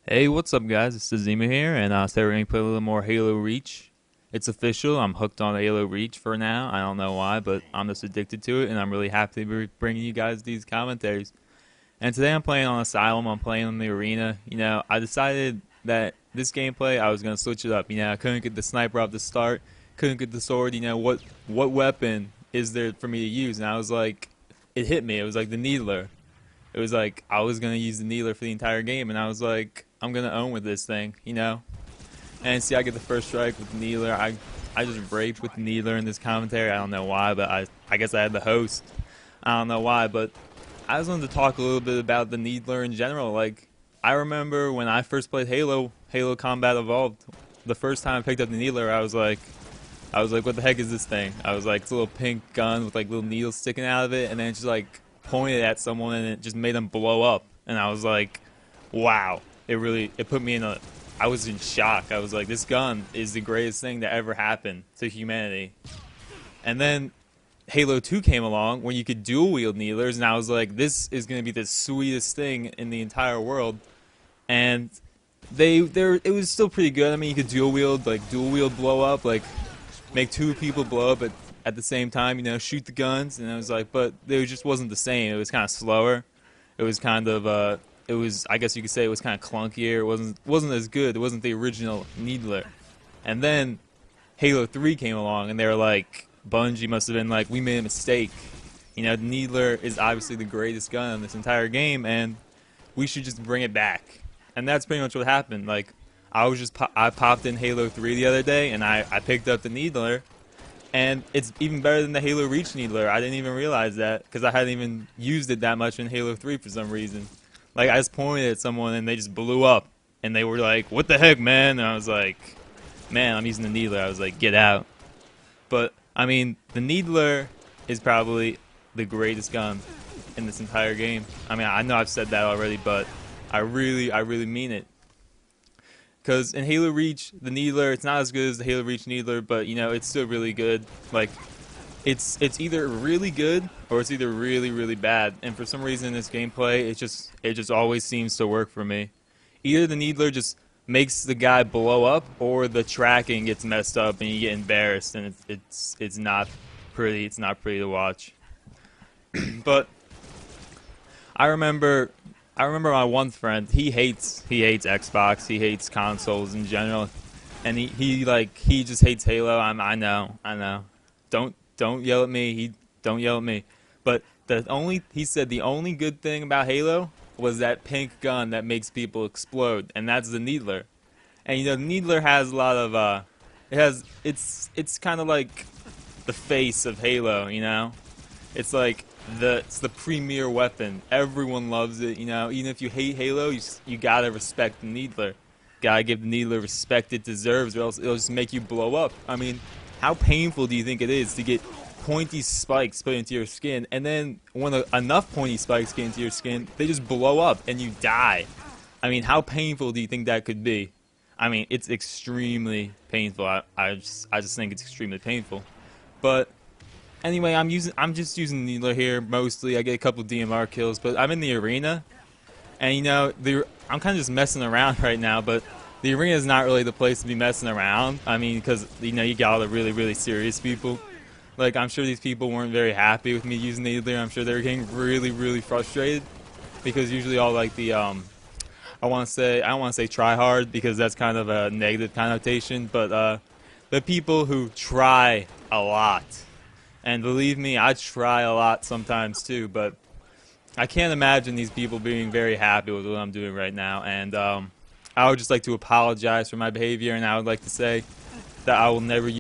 Hey, what's up, guys? It's Zima here, and today we're going to play a little more Halo Reach. It's official. I'm hooked on Halo Reach for now. I don't know why, but I'm just addicted to it, and I'm really happy to be bringing you guys these commentaries. And today I'm playing on Asylum. I'm playing on the arena. I decided that this gameplay, I was going to switch it up. I couldn't get the sniper off the start, couldn't get the sword. What weapon is there for me to use? And I was like, it hit me. It was like the Needler. It was like I was gonna use the Needler for the entire game, and I was like, I'm gonna own with this thing. And see, I get the first strike with the Needler. I just raped with the Needler in this commentary. I don't know why, but I guess I had the host. I don't know why, but I just wanted to talk a little bit about the Needler in general. Like, I remember when I first played Halo Combat Evolved. The first time I picked up the Needler, I was like, what the heck is this thing? I was like, it's a little pink gun with like little needles sticking out of it, and then it just like pointed at someone and it just made them blow up. And I was like, wow. It put me in a, I was in shock. I was like, this gun is the greatest thing that ever happened to humanity. And then Halo 2 came along when you could dual wield needlers, and I was like, this is going to be the sweetest thing in the entire world. And it was still pretty good. I mean, you could dual wield blow up, like make two people blow up at the same time, shoot the guns. And I was like, but it just wasn't the same. It was kind of slower. It was kind of I guess you could say it was kind of clunkier. It wasn't as good. It wasn't the original Needler. And then Halo 3 came along, and they were like, Bungie must have been like, we made a mistake. The Needler is obviously the greatest gun in this entire game, and we should just bring it back. And that's pretty much what happened. Like, I popped in Halo 3 the other day, and I picked up the Needler, and it's even better than the Halo Reach Needler. I didn't even realize that, because I hadn't even used it that much in Halo 3 for some reason. Like, I just pointed at someone, and they just blew up, and they were like, what the heck, man? And I was like, man, I'm using the Needler. I was like, get out. But, I mean, the Needler is probably the greatest gun in this entire game. I mean, I know I've said that already, but I really mean it. Because in Halo Reach, the Needler, it's not as good as the Halo Reach Needler, but, it's still really good. Like, it's either really good or it's either really bad. And for some reason in this gameplay, it just always seems to work for me. Either the Needler just makes the guy blow up, or the tracking gets messed up and you get embarrassed, and it's not pretty. It's not pretty to watch. But I remember my one friend. He hates Xbox. He hates consoles in general, and he just hates Halo. I know. Don't yell at me. Don't yell at me. But he said the only good thing about Halo was that pink gun that makes people explode, and that's the Needler. And the Needler has a lot of it's kind of like the face of Halo. It's like it's the premier weapon. Everyone loves it. Even if you hate Halo, you gotta respect the Needler. Gotta give the Needler respect it deserves, or else it'll just make you blow up. I mean, how painful do you think it is to get pointy spikes put into your skin, and then when enough pointy spikes get into your skin, they just blow up and you die? I mean, how painful do you think that could be? I mean, it's extremely painful. I just think it's extremely painful. But anyway, I'm just using Needler here mostly. I get a couple DMR kills, but I'm in the arena, and I'm kind of just messing around right now. But the arena is not really the place to be messing around. I mean, because you got all the really serious people. Like, I'm sure these people weren't very happy with me using Needler. I'm sure they were getting really frustrated, because usually all like the I don't want to say try hard, because that's kind of a negative connotation, but the people who try a lot. And believe me, I try a lot sometimes too, but I can't imagine these people being very happy with what I'm doing right now. And I would just like to apologize for my behavior, and I would like to say that I will never use